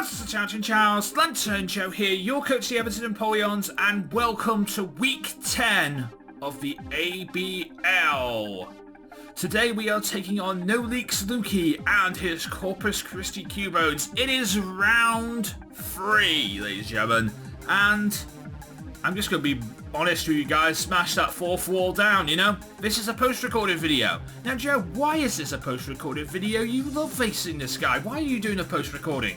What's the Chin Charles, Lantern Joe here, your coach of the Everton Empoleons, and welcome to week 10 of the ABL. Today we are taking on No Leaks Lukey and his Corpus Christi Cubones. It is round 3, ladies and gentlemen, and I'm just going to be honest with you guys, smash that fourth wall down, you know? This is a post-recorded video. Now Joe, why is this a post-recorded video? You love facing this guy. Why are you doing a post-recording?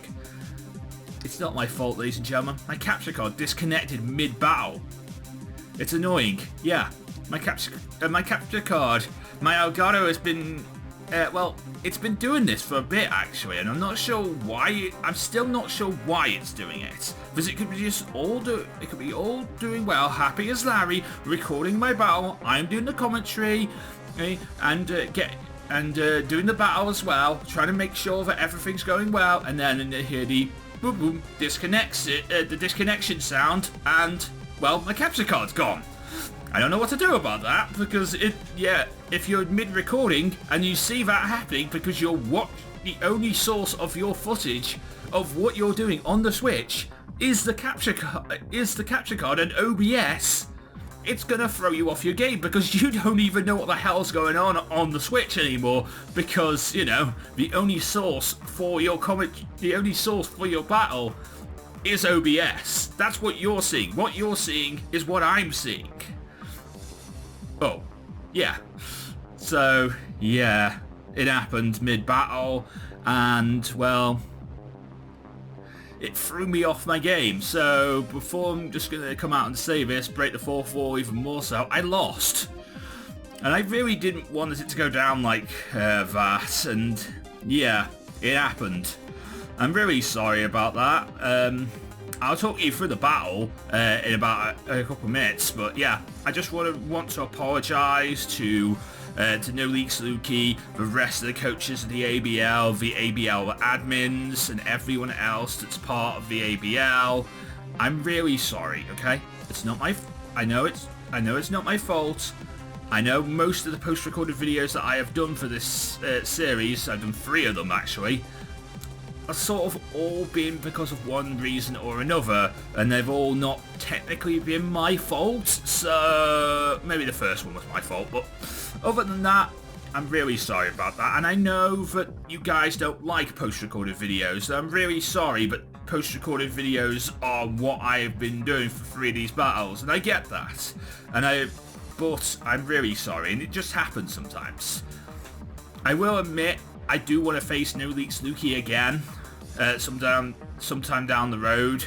It's not my fault, ladies and gentlemen. My capture card disconnected mid-battle. It's annoying. Yeah, my capture card, my Elgato has been, well, it's been doing this for a bit actually, and I'm not sure why. I'm still not sure why it's doing it. Because it could be just it could be all doing well, happy as Larry, recording my battle. I'm doing the commentary, okay, and doing the battle as well, trying to make sure that everything's going well, and then hear the boom boom disconnects it, the disconnection sound, and well, my capture card's gone. I don't know what to do about that, because if you're mid-recording and you see that happening because you're the only source of your footage of what you're doing on the Switch is the capture card and OBS, it's gonna throw you off your game because you don't even know what the hell's going on the Switch anymore, because you know the only source for your battle is OBS. That's what you're seeing. What you're seeing is what I'm seeing. Oh, yeah. So, yeah, it happened mid-battle, and, well, it threw me off my game. So, before I'm just going to come out and say this, break the fourth wall even more so, I lost. And I really didn't want it to go down like that, and, yeah, it happened. I'm really sorry about that. I'll talk you through the battle in about a couple of minutes, but yeah, I just want to apologise to No Leaks Lukey, the rest of the coaches of the ABL, the ABL admins, and everyone else that's part of the ABL. I'm really sorry. Okay, it's not my. I know it's not my fault. I know most of the post-recorded videos that I have done for this series, I've done 3 of them actually, are sort of all been because of one reason or another, and they've all not technically been my fault. So maybe the first one was my fault, but other than that, I'm really sorry about that. And I know that you guys don't like post-recorded videos, so I'm really sorry, but post-recorded videos are what I've been doing for 3 of these battles, and I get that. But I'm really sorry, and it just happens sometimes. I will admit, I do want to face No Leaks Lukey again, sometime down the road.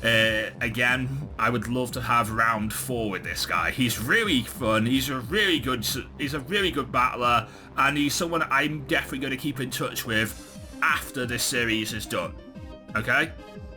Again, I would love to have round 4 with this guy. He's really fun. He's a really good battler, and he's someone I'm definitely going to keep in touch with after this series is done. Okay,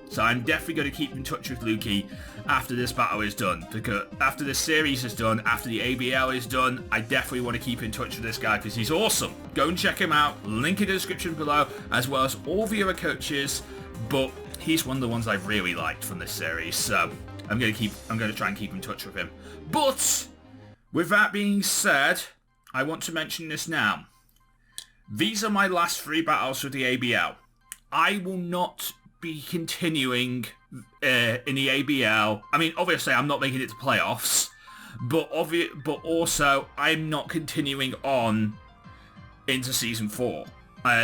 so I'm definitely going to keep in touch with Lukey after this battle is done, because after this series is done, after the ABL is done, I definitely want to keep in touch with this guy because he's awesome. Go and check him out, link in the description below, as well as all the other coaches, but he's one of the ones I've really liked from this series, so I'm going to try and keep in touch with him. But with that being said, I want to mention this now. These are my last 3 battles with the ABL. I will not be continuing in the ABL. I mean, obviously I'm not making it to playoffs, but also I'm not continuing on into season 4.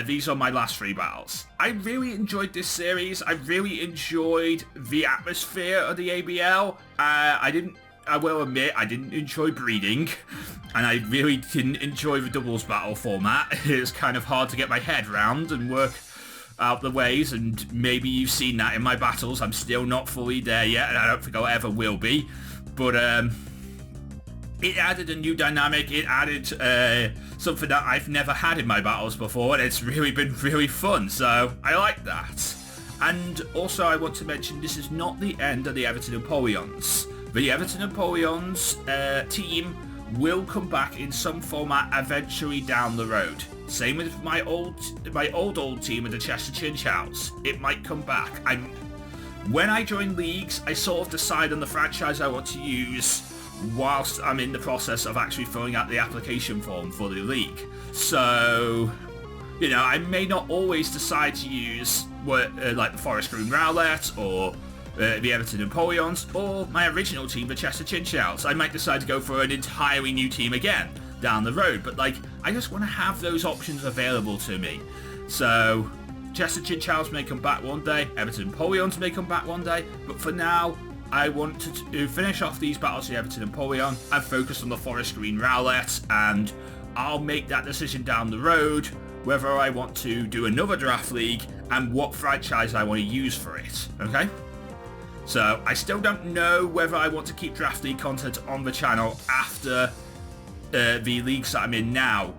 These are my last 3 battles. I really enjoyed this series. I really enjoyed the atmosphere of the ABL. I will admit, I didn't enjoy breeding, and I really didn't enjoy the doubles battle format. It's kind of hard to get my head around and work out the ways, and maybe you've seen that in my battles. I'm still not fully there yet, and I don't think I ever will be, but it added a new dynamic. It added something that I've never had in my battles before, and it's really been really fun, so I like that. And also I want to mention, this is not the end of the Everton Empoleons. The Everton Empoleons team will come back in some format eventually down the road. Same with my old team of the Chester Chin Chows. It might come back. When I join leagues, I sort of decide on the franchise I want to use whilst I'm in the process of actually filling out the application form for the league. So, you know, I may not always decide to use like the Forest Green Rowlet or the Everton Empoleons, or my original team, the Chester Chinchouts. I might decide to go for an entirely new team again down the road, but like, I just want to have those options available to me. So Chester Chinchouts may come back one day, Everton Empoleons may come back one day, but for now, I want to finish off these battles of the Everton Empoleon and focus on the Forest Green Rowlet, and I'll make that decision down the road whether I want to do another draft league and what franchise I want to use for it, okay? So I still don't know whether I want to keep draft league content on the channel after the leagues that I'm in now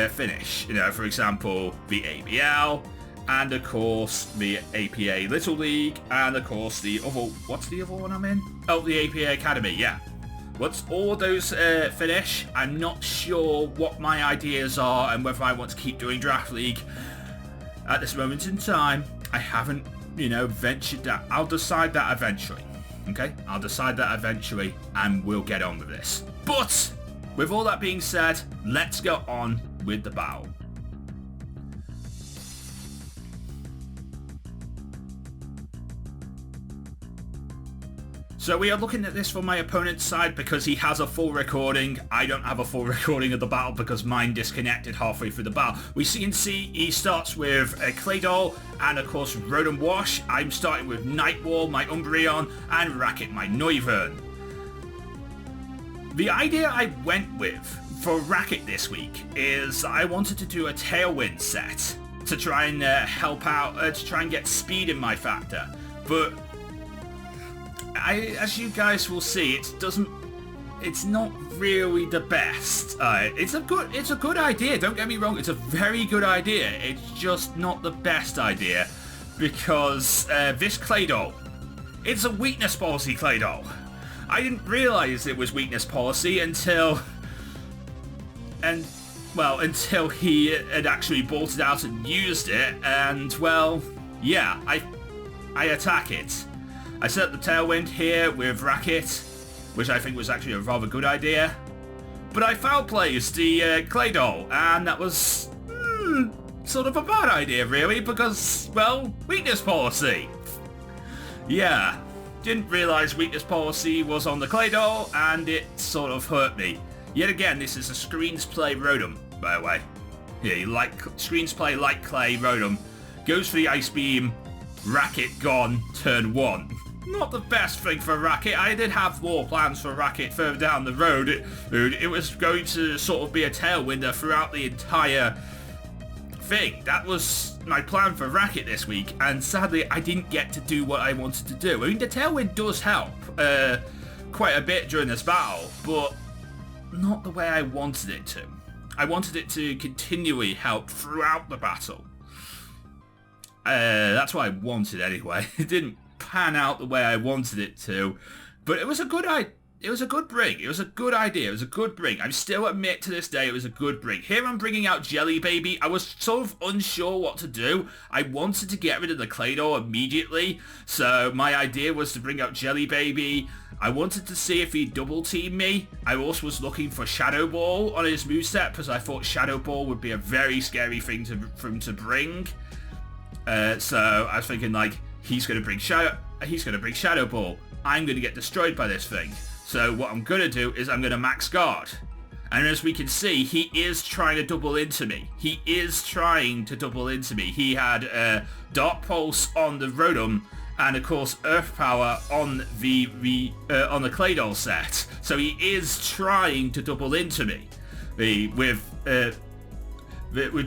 finish. You know, for example, the ABL, and of course the APA Little League, and of course the other, what's the other one I'm in? Oh, the APA Academy, yeah. Once all those finish, I'm not sure what my ideas are and whether I want to keep doing draft league. At this moment in time, I haven't, you know, ventured that. I'll decide that eventually, okay? I'll decide that eventually, and we'll get on with this. But with all that being said, let's go on with the battle. So we are looking at this from my opponent's side because he has a full recording. I don't have a full recording of the battle because mine disconnected halfway through the battle. We can see he starts with a Claydol and of course Rotom Wash. I'm starting with Nightwall, my Umbreon, and Racket, my Noivern. The idea I went with for Racket this week is I wanted to do a Tailwind set to try and help out, to try and get speed in my factor. But as you guys will see, it's not really the best. It's a good idea, don't get me wrong, it's a very good idea. It's just not the best idea because this Claydol, it's a weakness policy Claydol. I didn't realise it was weakness policy until he had actually bought it out and used it, and well, yeah, I attack it. I set up the Tailwind here with Racket, which I think was actually a rather good idea. But I foul placed the Claydol, and that was sort of a bad idea really, because, well, weakness policy. Yeah, didn't realise weakness policy was on the Claydol, and it sort of hurt me. Yet again, this is a Screens Play Rotom, by the way. Yeah, Screens Play Light Clay Rotom. Goes for the Ice Beam, Racket gone, turn 1. Not the best thing for Racket. I did have more plans for Racket further down the road. It was going to sort of be a Tailwinder throughout the entire thing. That was my plan for Racket this week, and sadly I didn't get to do what I wanted to do. I mean, the Tailwind does help quite a bit during this battle, but not the way I wanted it to. I wanted it to continually help throughout the battle. That's what I wanted anyway. It didn't pan out the way I wanted it to, but it was a good idea. It was a good bring. It was a good idea. It was a good bring. I still admit to this day it was a good bring. Here I'm bringing out Jelly Baby. I was sort of unsure what to do. I wanted to get rid of the Claydol immediately, so my idea was to bring out Jelly Baby. I wanted to see if he'd double team me. I also was looking for Shadow Ball on his moveset because I thought Shadow Ball would be a very scary thing for him to bring. So I was thinking like, he's going to bring Shadow Ball. I'm going to get destroyed by this thing. So what I'm going to do is I'm going to max guard. And as we can see, he is trying to double into me. He had Dark Pulse on the Rotom, and of course Earth Power on the Claydol set. So he is trying to double into me. With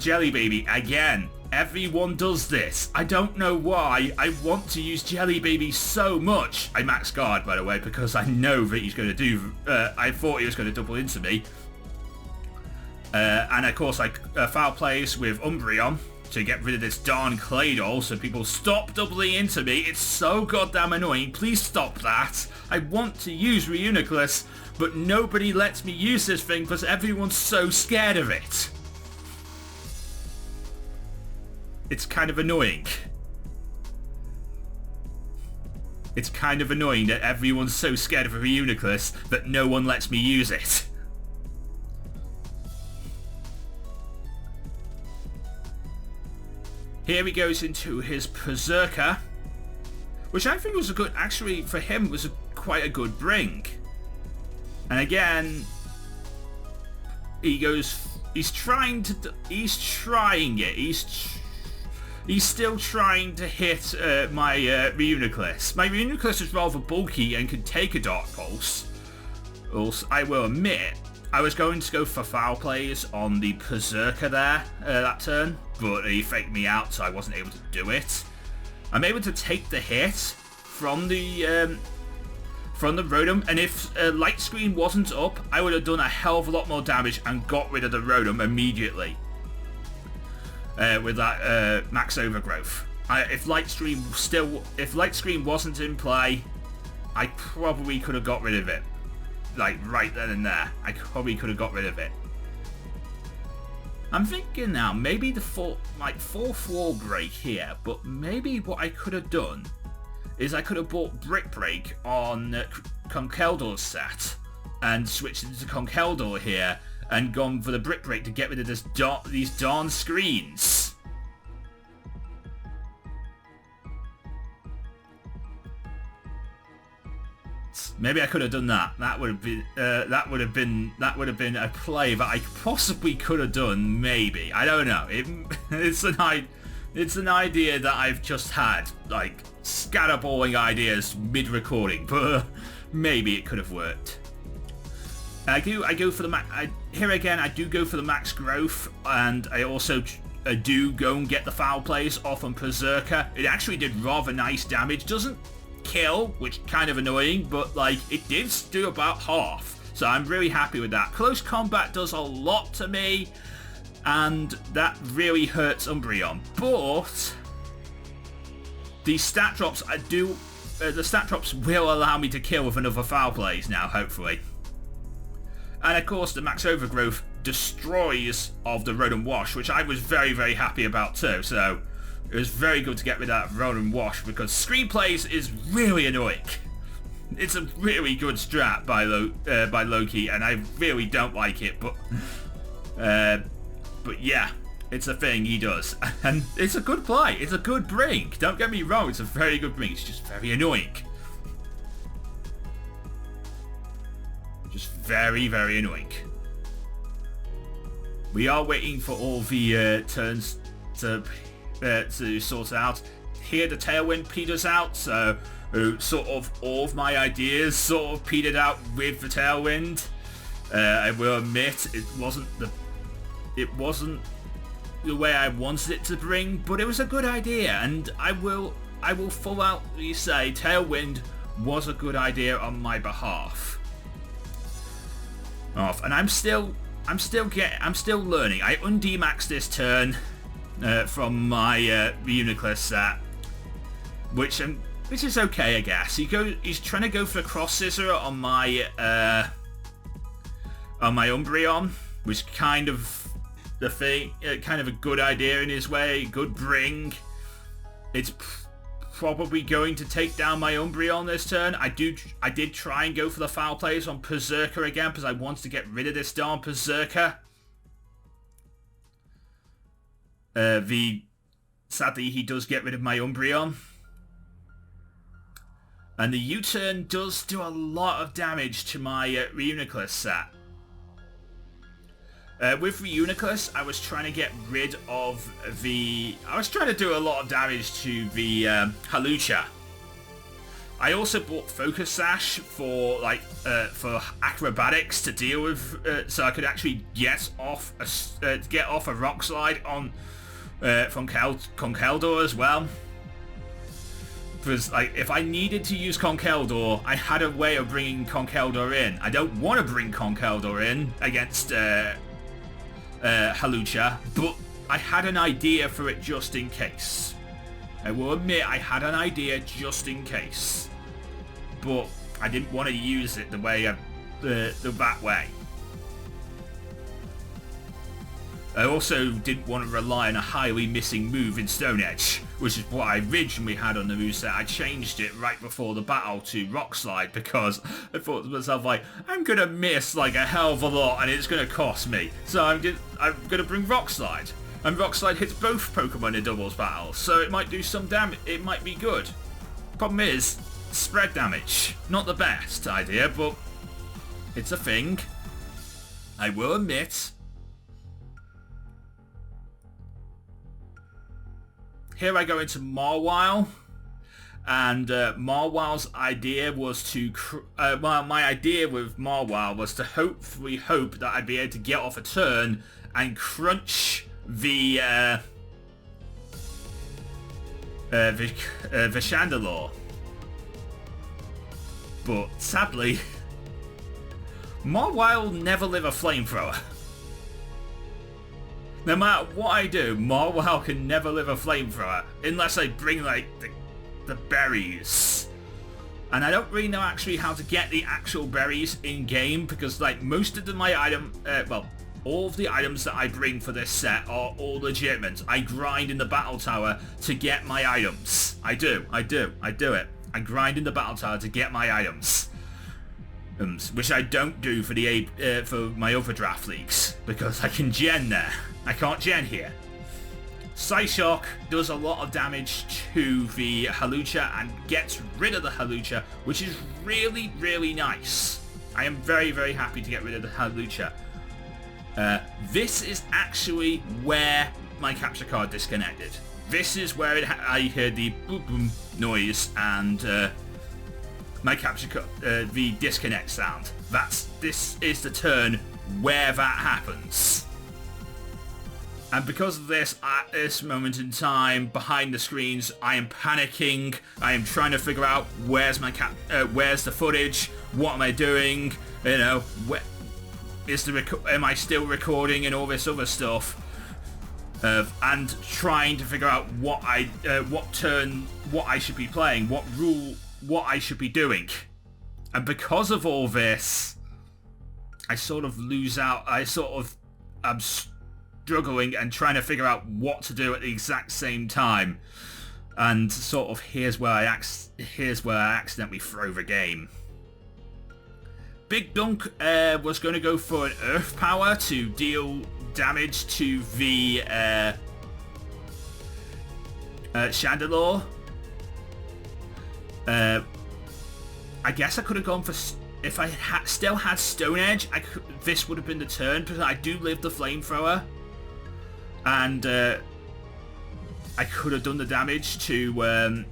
Jelly Baby again. Everyone does this. I don't know why. I want to use Jelly Baby so much. I max guard, by the way, because I know that he's going to do... I thought he was going to double into me. And of course, I foul plays with Umbreon to get rid of this darn Claydol, so people stop doubling into me. It's so goddamn annoying. Please stop that. I want to use Reuniclus, but nobody lets me use this thing because everyone's so scared of it. It's kind of annoying. It's kind of annoying that everyone's so scared of a Reuniclus that no one lets me use it. Here he goes into his Berserker, which I think was a good, actually for him was quite a good bring. And again, he's trying it. He's still trying to hit my Reuniclus. My Reuniclus is rather bulky and can take a Dark Pulse. Also, I will admit, I was going to go for foul plays on the Berserker there that turn, but he faked me out, so I wasn't able to do it. I'm able to take the hit from the Rotom, and if Light Screen wasn't up, I would have done a hell of a lot more damage and got rid of the Rotom immediately with that Max Overgrowth. If Light Screen wasn't in play, I probably could have got rid of it. Like right then and there, I probably could have got rid of it. I'm thinking now, maybe the fourth wall break here, but maybe what I could have done is I could have bought Brick Break on Conkeldur's set and switched into Conkeldurr here and gone for the Brick Break to get rid of these darn screens. Maybe I could have done that. That would have been a play that I possibly could have done. Maybe, I don't know. It's an idea that I've just had, like scatterballing ideas mid-recording, but maybe it could have worked. I go for the max. Here again, I do go for the max growth, and I also do go and get the foul plays off on Berserker. It actually did rather nice damage. Doesn't kill, which kind of annoying, but like it did do about half, so I'm really happy with that. Close combat does a lot to me, and that really hurts Umbreon, but the stat drops the stat drops will allow me to kill with another foul plays now, hopefully. And of course the Max Overgrowth destroys of the Rotom Wash, which I was very, very happy about too, so it was very good to get rid of that Rotom Wash, because Screenplays is really annoying. It's a really good strat by Loki, and I really don't like it, but yeah, it's a thing he does, and it's a good play. It's a good bring. Don't get me wrong, it's a very good bring. It's just very annoying. Just very, very annoying. We are waiting for all the turns to sort out. Here the Tailwind peters out, so sort of all of my ideas sort of petered out with the Tailwind. I will admit it wasn't the way I wanted it to bring, but it was a good idea, and I will full out say Tailwind was a good idea on my behalf. And I'm still learning. I undemaxed this turn from my Reuniclus set, which is okay, I guess. He's trying to go for the Cross Scissor on my Umbreon, which kind of the thing, kind of a good idea in his way, good bring. It's probably going to take down my Umbreon this turn. I did try and go for the foul plays on Berserker again because I wanted to get rid of this darn Berserker. Sadly, he does get rid of my Umbreon. And the U-turn does do a lot of damage to my Reuniclus set. With Reuniclus, I was trying to get rid of I was trying to do a lot of damage to the Hawlucha. I also bought Focus Sash for acrobatics to deal with, so I could actually get off a Rock Slide on from Conkeldurr as well. Because if I needed to use Conkeldurr, I had a way of bringing Conkeldurr in. I don't want to bring Conkeldurr in against Hawlucha, but I had an idea for it just in case. I will admit I had an idea just in case, but I didn't want to use it that way. I also didn't want to rely on a highly missing move in Stone Edge, which is what I originally had on the moveset. I changed it right before the battle to Rock Slide because I thought to myself, I'm going to miss a hell of a lot and it's going to cost me. So I'm going to bring Rock Slide. And Rock Slide hits both Pokemon in doubles battle, so it might do some damage. It might be good. Problem is, spread damage. Not the best idea, but it's a thing. I will admit. Here I go into Marwile. And Marwile's idea was to... my idea with Marwile was to hopefully hope that I'd be able to get off a turn and crunch the Chandelure. But sadly, Marwile will never live a flamethrower. No matter what I do, Marwile can never live a flamethrower unless I bring like the berries. And I don't really know actually how to get the actual berries in game because like most of my item, all of the items that I bring for this set are all legitimate. I grind in the battle tower to get my items. I do it. I grind in the battle tower to get my items. Which I don't do for the for my overdraft leagues because I can gen there. I can't gen here. Psyshock does a lot of damage to the Hawlucha and gets rid of the Hawlucha, which is really, really nice. I am very, very happy to get rid of the Hawlucha. This is actually where my capture card disconnected. This is where I heard the boop boom noise and my capture card, the disconnect sound. This is the turn where that happens. And because of this, at this moment in time, behind the screens, I am panicking. I am trying to figure out where's my where's the footage? What am I doing? You know, am I still recording and all this other stuff? And trying to figure out what turn, what I should be playing, what rule, what I should be doing. And because of all this, I sort of lose out. I sort of am struggling and trying to figure out what to do at the exact same time, and sort of here's where I accidentally throw the game. Big Dunk was going to go for an Earth Power to deal damage to the Chandelure. I guess I could have gone for... If I still had Stone Edge, this would have been the turn, because I do live the Flamethrower. And I could have done the damage to...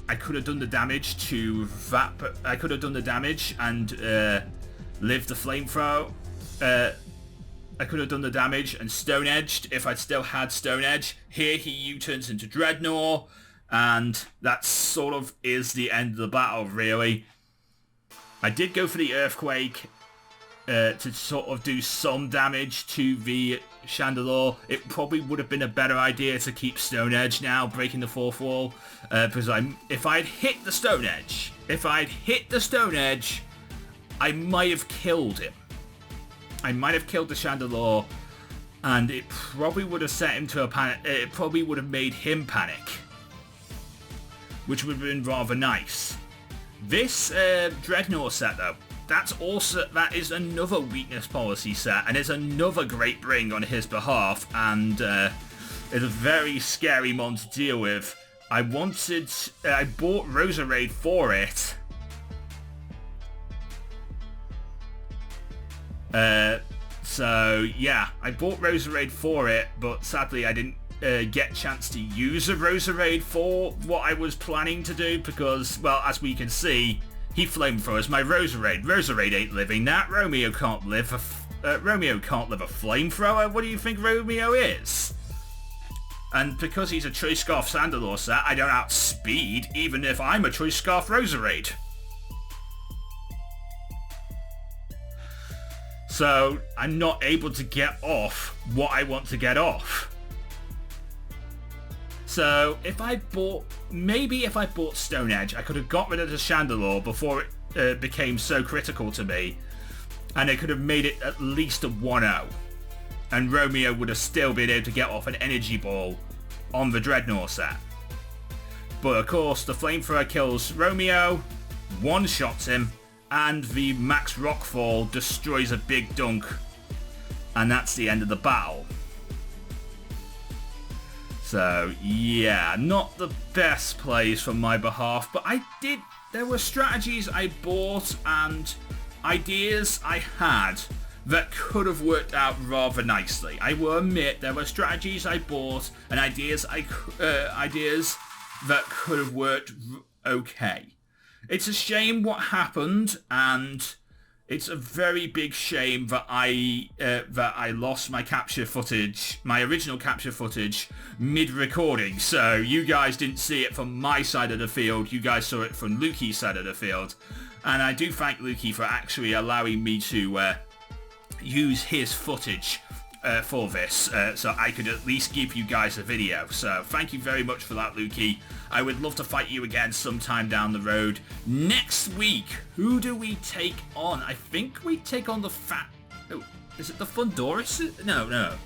I could have done the damage to that... I could have done the damage and lived the Flamethrower. I could have done the damage and Stone Edged if I'd still had Stone Edge. Here he U-turns into Dreadnought, and that sort of is the end of the battle, really. I did go for the Earthquake to sort of do some damage to the Chandelure. It probably would have been a better idea to keep Stone Edge now, breaking the fourth wall, because if I'd hit the Stone Edge, I might have killed him. I might have killed the Chandelure, and it probably would have set him to a panic. It probably would have made him panic, which would have been rather nice. This Dreadnought set, though, that is another weakness policy set, and it's another great bring on his behalf, and it's a very scary mon to deal with. I bought Roserade for it. So yeah, I bought Roserade for it, but sadly I didn't get a chance to use a Roserade for what I was planning to do because, well, as we can see, he flamethrowers my Roserade. Roserade ain't living that. Romeo can't live a flamethrower. What do you think Romeo is? And because he's a Choice Scarf Chandelure set, I don't outspeed even if I'm a Choice Scarf Roserade. So I'm not able to get off what I want to get off. So if I bought Stone Edge, I could have got rid of the Chandelure before it became so critical to me, and it could have made it at least a 1-0. And Romeo would have still been able to get off an Energy Ball on the Dreadnought set. But of course, the Flamethrower kills Romeo, one-shots him, and the Max Rockfall destroys a Big Dunk, and that's the end of the battle. So, yeah, not the best plays from my behalf, but there were strategies I bought and ideas I had that could have worked out rather nicely. I will admit there were strategies I bought and ideas that could have worked okay. It's a shame what happened, and it's a very big shame that I lost my capture footage, my original capture footage, mid-recording. So you guys didn't see it from my side of the field. You guys saw it from Lukey's side of the field. And I do thank Lukey for actually allowing me to use his footage for this, so I could at least give you guys a video. So thank you very much for that, Lukey. I would love to fight you again sometime down the road. Next week, who do we take on? I think we take on the Oh, is it the Fundoris? No.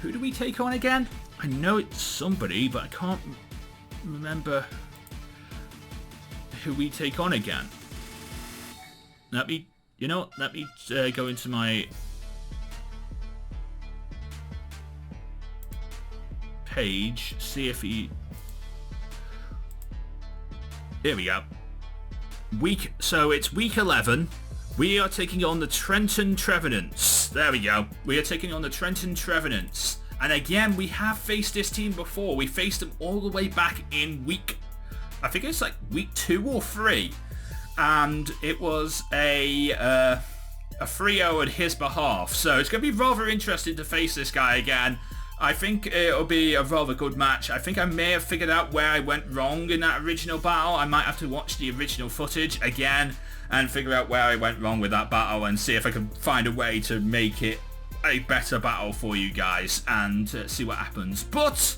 Who do we take on again? I know it's somebody, but I can't remember who we take on again. Let me go into my page, see if he... Here we go. So it's week 11. We are taking on the Trenton Trevenants. There we go. We are taking on the Trenton Trevenants. And again, we have faced this team before. We faced them all the way back in I think it's like week 2 or 3. And it was a 3-0 on his behalf. So it's going to be rather interesting to face this guy again. I think it'll be a rather good match. I think I may have figured out where I went wrong in that original battle. I might have to watch the original footage again and figure out where I went wrong with that battle and see if I can find a way to make it a better battle for you guys and see what happens. But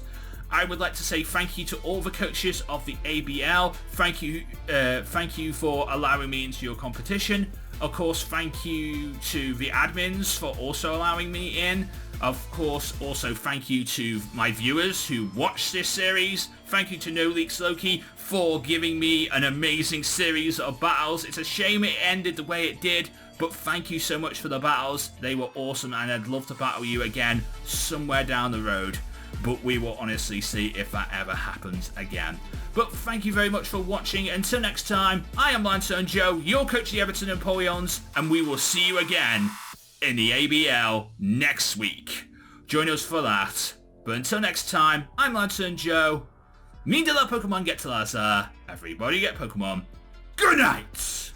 I would like to say thank you to all the coaches of the ABL. Thank you for allowing me into your competition. Of course, thank you to the admins for also allowing me in. Of course, also thank you to my viewers who watch this series. Thank you to No Leaks Loki for giving me an amazing series of battles. It's a shame it ended the way it did, but thank you so much for the battles. They were awesome, and I'd love to battle you again somewhere down the road. But we will honestly see if that ever happens again. But thank you very much for watching. Until next time, I am Limestone Joe, your coach of the Everton Empoleons, and we will see you again in the ABL next week. Join us for that. But until next time, I'm Limestone Joe. Mean to let Pokemon get to Lazar. Everybody get Pokemon. Good night!